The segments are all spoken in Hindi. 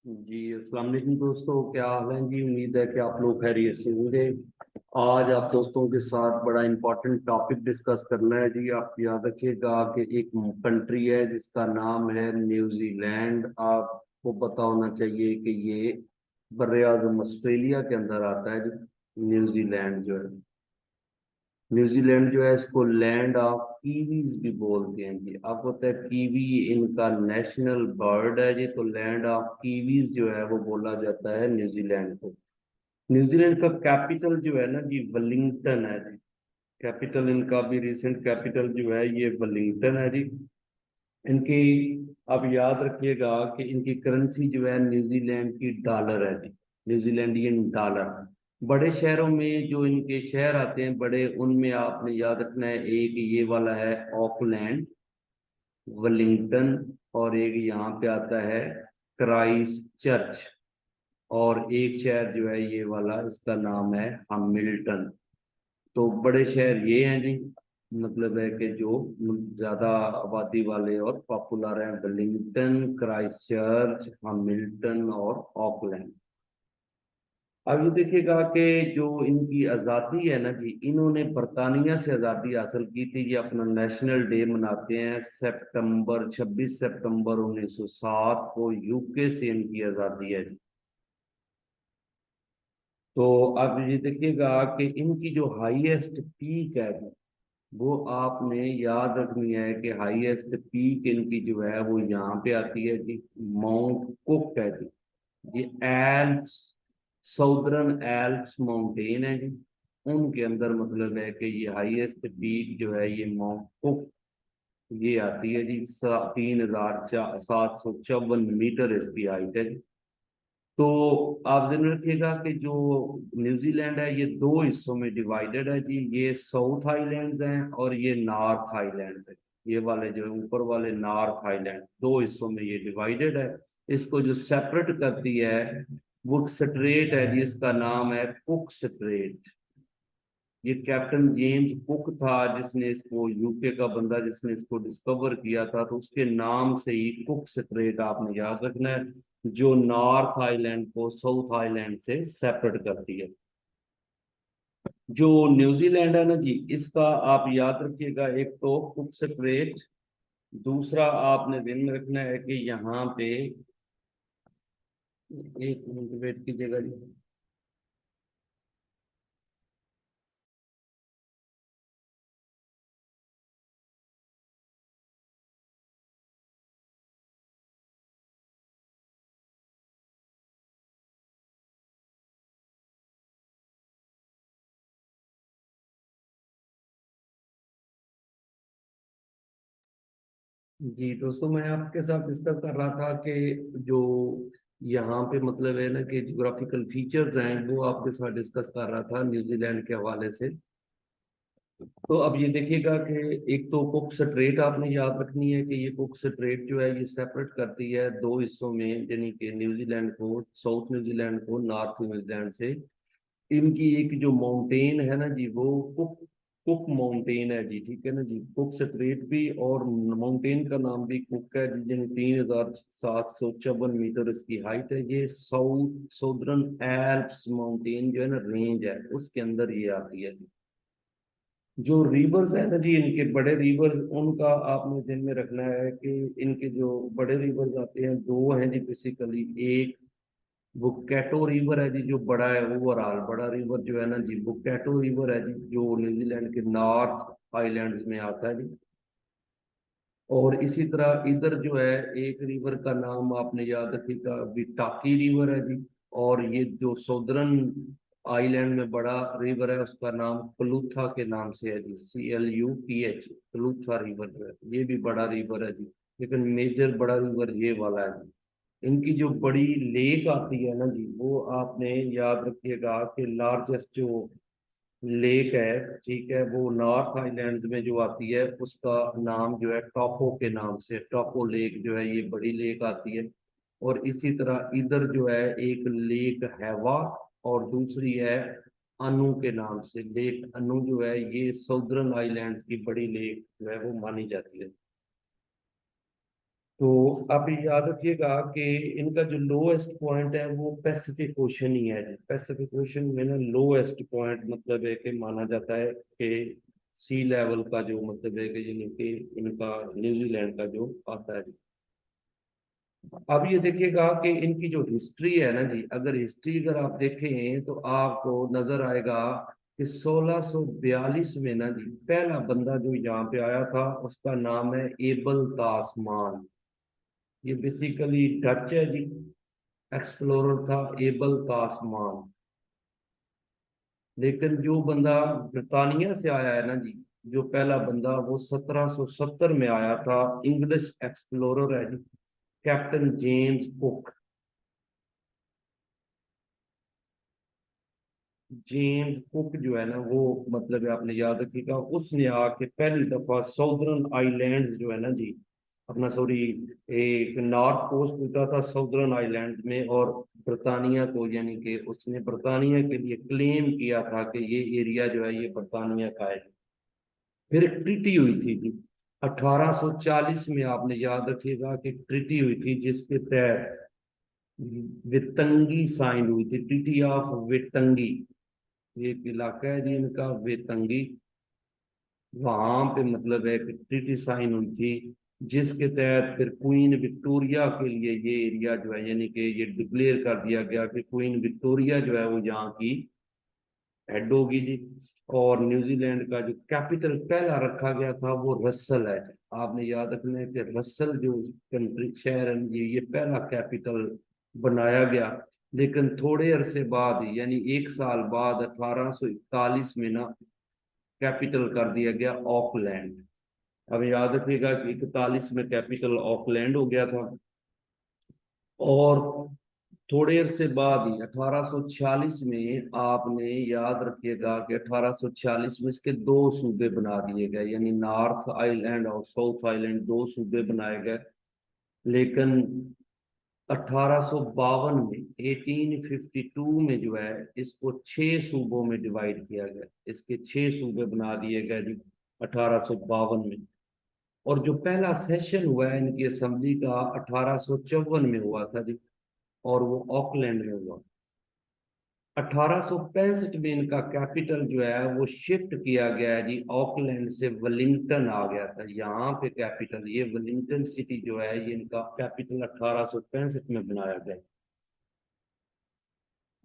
जी अस्सलाम वालेकुम दोस्तों, क्या हाल है जी। उम्मीद है कि आप लोग खैरियत से होंगे। आज आप दोस्तों के साथ बड़ा इंपॉर्टेंट टॉपिक डिस्कस करना है जी। आप याद रखिएगा कि एक कंट्री है जिसका नाम है न्यूजीलैंड। आपको पता होना चाहिए कि ये बर्रे आज़म ऑस्ट्रेलिया के अंदर आता है जी। न्यूजीलैंड जो है, न्यूजीलैंड जो है इसको लैंड ऑफ कीवीज भी बोलते हैं जी। आपको पता है कीवी इनका नेशनल बर्ड है जी, तो लैंड ऑफ कीवीज जो है वो बोला जाता है न्यूजीलैंड को। न्यूजीलैंड का कैपिटल जो है ना जी वेलिंगटन है जी। कैपिटल इनका भी रिसेंट कैपिटल जो है ये वेलिंगटन है जी। इनकी आप याद रखिएगा कि इनकी करेंसी जो है न्यूजीलैंड की डॉलर है जी, न्यूजीलैंडियन डॉलर। बड़े शहरों में जो इनके शहर आते हैं बड़े, उनमें आपने याद रखना है, एक ये वाला है ऑकलैंड, वेलिंगटन, और एक यहाँ पे आता है क्राइस्ट चर्च, और एक शहर जो है ये वाला, इसका नाम है हैमिल्टन। तो बड़े शहर ये हैं जी। मतलब है कि जो ज्यादा आबादी वाले और पॉपुलर हैं, वेलिंगटन, क्राइस्टचर्च, हैमिल्टन और ऑकलैंड। अब ये देखिएगा कि जो इनकी आज़ादी है ना जी, इन्होंने बरतानिया से आज़ादी हासिल की थी। ये अपना नेशनल डे मनाते हैं सितंबर 26 सितंबर 1907 को। यूके से इनकी आज़ादी है जी। तो अब ये देखिएगा कि इनकी जो हाईएस्ट पीक है जी, वो आपने याद रखनी है कि हाईएस्ट पीक इनकी जो है वो यहाँ पे आती है जी, माउंट कुक है जी। ये एल्प्स, साउदर्न एल्प्स माउंटेन है जी, उनके अंदर मतलब है कि ये हाईएस्ट पीक जो है ये माउंट कुक, ये आती है जी। 3754 मीटर इसकी हाइट है जी। तो आप ध्यान रखिएगा कि जो न्यूजीलैंड है ये दो हिस्सों में डिवाइडेड है जी। ये साउथ आइलैंड्स हैं और ये नॉर्थ आइलैंड्स है। ये वाले जो ऊपर वाले नॉर्थ आइलैंड, दो हिस्सों में ये डिवाइडेड है। इसको जो सेपरेट करती है वो स्ट्रेट है जी, इसका नाम है कुक स्ट्रेट। ये कैप्टन जेम्स कुक था जिसने इसको, यूके का बंदा जिसने इसको डिस्कवर किया था, तो उसके नाम से ही कुक स्ट्रेट आपने याद रखना है, जो नॉर्थ आइलैंड को साउथ आइलैंड से सेपरेट करती है। जो न्यूजीलैंड है ना जी, इसका आप याद रखिएगा, एक तो कुक स्ट्रेट, दूसरा आपने ध्यान में रखना है कि यहाँ पे, एक मिनट वेट कीजिएगा जी। जी दोस्तों, मैं आपके साथ डिस्कस कर रहा था कि जो यहाँ पे मतलब है ना कि ज्योग्राफिकल फीचर्स हैं वो आपके साथ डिस्कस कर रहा था न्यूजीलैंड के हवाले से। तो अब ये देखिएगा कि एक तो कुक स्ट्रेट आपने याद रखनी है कि ये कुक स्ट्रेट जो है ये सेपरेट करती है दो हिस्सों में, यानी कि न्यूजीलैंड को, साउथ न्यूजीलैंड को नॉर्थ न्यूजीलैंड से। इनकी एक जो माउंटेन है ना जी, वो कुक कुक माउंटेन है जी, ठीक है ना जी। कुक स्ट्रेट भी और माउंटेन का नाम भी कुक है जी, जिन 3754 मीटर इसकी हाइट है। ये साउदर्न एल्प्स माउंटेन जो है ना, रेंज है, उसके अंदर ये आती है जी। जो रिवर्स है ना जी, इनके बड़े रिवर्स, उनका आपने ध्यान में रखना है कि इनके जो बड़े रिवर्स आते हैं दो हैं जी बेसिकली। एक बुकैटो रिवर है जी, जो बड़ा है, ओवरऑल बड़ा रिवर जो है ना जी, बुकैटो रिवर है जी, जो न्यूजीलैंड के नॉर्थ आइलैंड्स में आता है जी। और इसी तरह इधर जो है एक रिवर का नाम आपने याद रखिएगा, विटाकी रिवर है जी। और ये जो सौदर्न आइलैंड में बड़ा रिवर है उसका नाम कलूथा के नाम से है जी, CLUTH, कलूथा रिवर जो है ये भी बड़ा रिवर है जी। लेकिन मेजर बड़ा रिवर ये वाला है जी। इनकी जो बड़ी लेक आती है ना जी, वो आपने याद रखिएगा कि लार्जेस्ट जो लेक है, ठीक है, वो नॉर्थ आइलैंड में जो आती है उसका नाम जो है टॉपो के नाम से, टॉपो लेक जो है ये बड़ी लेक आती है। और इसी तरह इधर जो है एक लेक हैवा, और दूसरी है अनु के नाम से। लेक अनु जो है ये सौदर्न आइलैंड्स की बड़ी लेक जो है वो मानी जाती है। तो आप ये याद रखिएगा कि इनका जो लोएस्ट पॉइंट है वो पैसिफिक ओशन ही है जी। पैसिफिक ओशन में ना लोएस्ट पॉइंट मतलब है कि माना जाता है कि सी लेवल का जो मतलब है कि यानी कि इनका न्यूजीलैंड का जो आता है जी। अब ये देखिएगा कि इनकी जो हिस्ट्री है ना जी, अगर हिस्ट्री अगर आप देखें तो आपको नजर आएगा कि 1642 में ना जी पहला बंदा जो यहाँ पे आया था उसका नाम है एबल तासमान। ये बेसिकली डच है जी, एक्सप्लोरर था एबल तासमान। लेकिन जो बंदा ब्रिटानिया से आया है ना जी, जो पहला बंदा वो 1770 में आया था, इंग्लिश एक्सप्लोरर है जी, captain James Cook. James Cook जो है ना वो मतलब है आपने याद रखिएगा, उसने आके पहली दफा साउदर्न आइलैंड्स जो है ना जी, अपना सॉरी एक नॉर्थ कोस्ट होता था साउदर्न आइलैंड्स में, और ब्रिटानिया को यानी कि उसने ब्रिटानिया के लिए क्लेम किया था कि ये एरिया जो है ये ब्रिटानिया का है। फिर एक ट्रीटी हुई थी जी 1840 में, आपने याद रखिएगा कि ट्रीटी हुई थी जिसके तहत वितंगी साइन हुई थी, ट्रीटी ऑफ वितंगी। ये एक इलाका है जी इनका वेतंगी, वहां पे मतलब है कि ट्रीटी साइन हुई थी जिसके तहत फिर क्वीन विक्टोरिया के लिए ये एरिया जो है यानी कि ये डिक्लेयर कर दिया गया कि क्वीन विक्टोरिया जो है वो यहाँ की हेड होगी जी। और न्यूजीलैंड का जो कैपिटल पहला रखा गया था वो रसल है। आपने याद रखना है कि रसल जो कंट्री शहर है ये पहला कैपिटल बनाया गया। लेकिन थोड़े अरसे बाद यानी एक साल बाद 1841 में ना कैपिटल कर दिया गया ऑकलैंड। अब याद रखिएगा कि 41 में कैपिटल ऑकलैंड हो गया था। और थोड़े अरसे बाद ही 1846 में आपने याद रखिएगा कि 1846 में इसके दो सूबे बना दिए गए, यानी नॉर्थ आइलैंड और साउथ आइलैंड दो सूबे बनाए गए। लेकिन 1852 में 1852 में जो है इसको छह सूबों में डिवाइड किया गया, इसके छह सूबे बना दिए गए जी 1852 में। और जो पहला सेशन हुआ है इनकी असेंबली का 1854 में हुआ था जी, और वो ऑकलैंड में हुआ। 1865 में इनका कैपिटल जो है वो शिफ्ट किया गया है जी, ऑकलैंड से वेलिंगटन आ गया था यहाँ पे कैपिटल। ये वेलिंगटन सिटी जो है ये इनका कैपिटल 1865 में बनाया गया।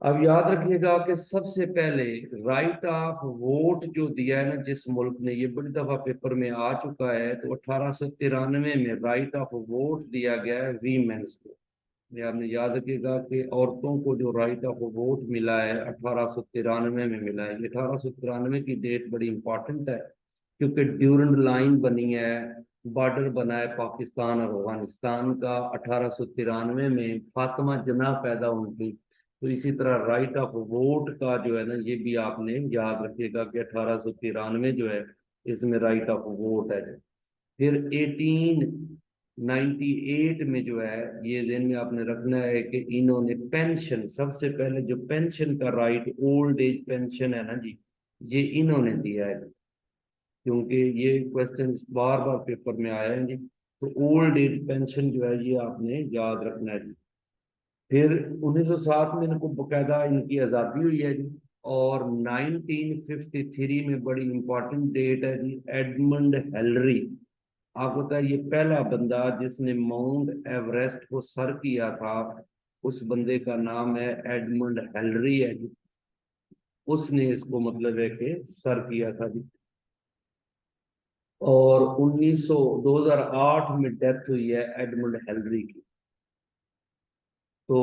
अब याद रखिएगा कि सबसे पहले राइट ऑफ वोट जो दिया है ना जिस मुल्क ने, ये बड़ी दफा पेपर में आ चुका है, तो 1893 में राइट ऑफ वोट दिया गया है वीमेंस को। ये आपने याद रखिएगा कि औरतों को जो राइट ऑफ वोट मिला है 1893 में मिला है। 1893 की डेट बड़ी इंपॉर्टेंट है क्योंकि ड्यूरेंट लाइन बनी है, बॉर्डर बना है पाकिस्तान और अफगानिस्तान का 1893 में, फातिमा जना पैदा हुई थी। तो इसी तरह राइट ऑफ वोट का जो है ना ये भी आपने याद रखिएगा कि 1893 जो है इसमें राइट ऑफ वोट है। फिर 1898 में जो है ये ध्यान में आपने रखना है कि इन्होंने पेंशन, सबसे पहले जो पेंशन का राइट ओल्ड एज पेंशन है ना जी, ये इन्होंने दिया है। क्योंकि ये क्वेश्चन बार बार पेपर में आया है जी, तो ओल्ड एज पेंशन जो है ये आपने याद रखना है जी। फिर 1907 में इनको बकायदा इनकी आज़ादी हुई है जी। और 1953 में बड़ी इंपॉर्टेंट डेट है जी, एडमंड हेनरी। आपको पता है ये पहला बंदा जिसने माउंट एवरेस्ट को सर किया था, उस बंदे का नाम है एडमंड हेनरी है जी। उसने इसको मतलब है कि सर किया था जी। और 2008 में डेथ हुई है एडमंड हेनरी की। तो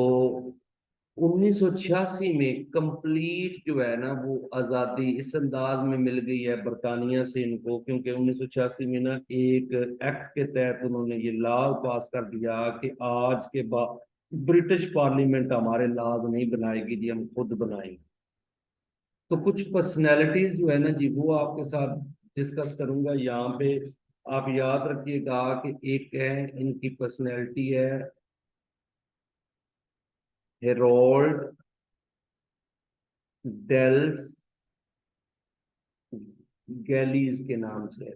1986 में कंप्लीट जो है ना वो आज़ादी इस अंदाज में मिल गई है बरतानिया से इनको, क्योंकि 1986 में ना एक एक्ट के तहत उन्होंने ये लॉ पास कर दिया कि आज के बाद ब्रिटिश पार्लियामेंट हमारे लॉज नहीं बनाएगी जी, हम खुद बनाएंगे। तो कुछ पर्सनैलिटीज जो है ना जी वो आपके साथ डिस्कस करूंगा यहाँ पे। आप याद रखिएगा कि एक है इनकी पर्सनैलिटी है हेरोल्ड डेल्फ गैलीज के नाम से।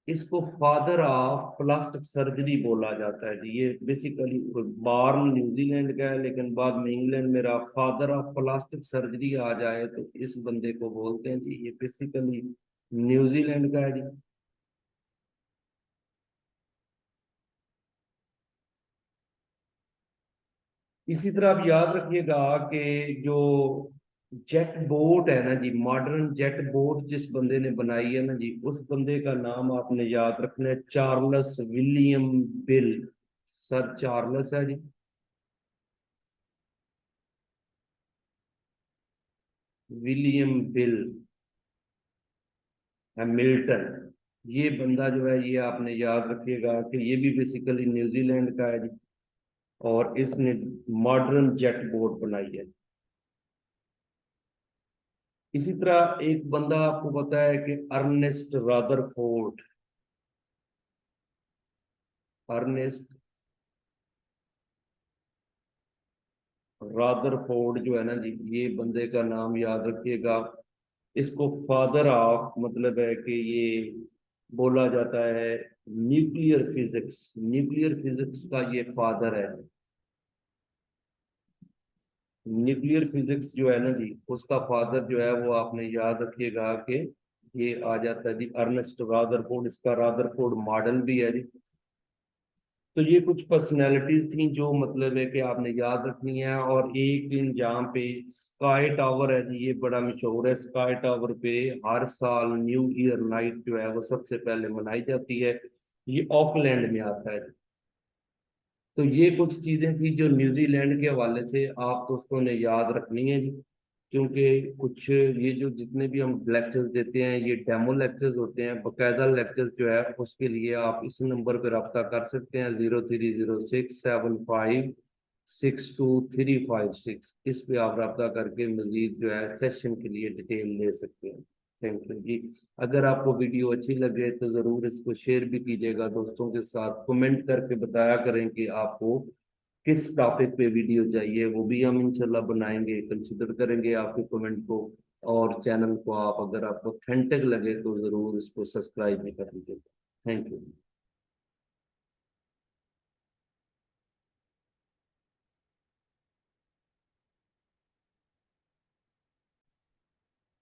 इसको फादर ऑफ प्लास्टिक सर्जरी बोला जाता है जी। ये बेसिकली बार्न न्यूजीलैंड का है, लेकिन बाद में इंग्लैंड में रहा। फादर ऑफ प्लास्टिक सर्जरी आ जाए तो इस बंदे को बोलते हैं जी, ये बेसिकली न्यूजीलैंड का है जी। इसी तरह आप याद रखिएगा कि जो जेट बोट है ना जी, मॉडर्न जेट बोट जिस बंदे ने बनाई है ना जी, उस बंदे का नाम आपने याद रखना है, Charles William bill. Sir Charles है जी, विलियम बिल हैमिल्टन। ये बंदा जो है, ये आपने याद रखिएगा कि ये भी बेसिकली न्यूजीलैंड का है जी, और इसने मॉडर्न जेट बोट बनाई है। इसी तरह एक बंदा आपको पता है कि अर्नेस्ट रादरफोर्ड। अर्नेस्ट रादरफोर्ड जो है ना जी, ये बंदे का नाम याद रखिएगा। इसको फादर ऑफ मतलब है कि ये बोला जाता है न्यूक्लियर फिजिक्स। न्यूक्लियर फिजिक्स का ये फादर है। न्यूक्लियर फिजिक्स जो है ना जी, उसका फादर जो है वो आपने याद रखिएगा कि ये आ जाता है जी अर्नेस्ट रादरफोर्ड। इसका रादरफोर्ड मॉडल भी है जी। तो ये कुछ पर्सनैलिटीज थी जो मतलब है कि आपने याद रखनी है। और एक दिन जहाँ पे स्काई टावर है जी, ये बड़ा मशहूर है। स्काई टावर पे हर साल न्यू ईयर नाइट जो है वो सबसे पहले मनाई जाती है। ये ऑकलैंड में आता है। तो ये कुछ चीजें थी जो न्यूजीलैंड के हवाले से आप दोस्तों ने याद रखनी है जी। क्योंकि कुछ ये जो जितने भी हम लेक्चर्स देते हैं, ये डेमो लेक्चर्स होते हैं। बकायदा लेक्चर्स जो है उसके लिए आप इस नंबर पर रब्ता कर सकते हैं, 0306756235 इस पे आप रब्ता करके मजीद जो है सेशन के लिए डिटेल ले सकते हैं। थैंक यू जी। अगर आपको वीडियो अच्छी लगे तो ज़रूर इसको शेयर भी कीजिएगा दोस्तों के साथ। कमेंट करके बताया करें कि आपको किस टॉपिक पे वीडियो चाहिए, वो भी हम इंशाल्लाह बनाएंगे, कंसिडर करेंगे आपके कमेंट को। और चैनल को आप अगर आपको ऑथेंटिक लगे तो ज़रूर इसको सब्सक्राइब भी कर लीजिएगा। Thank you.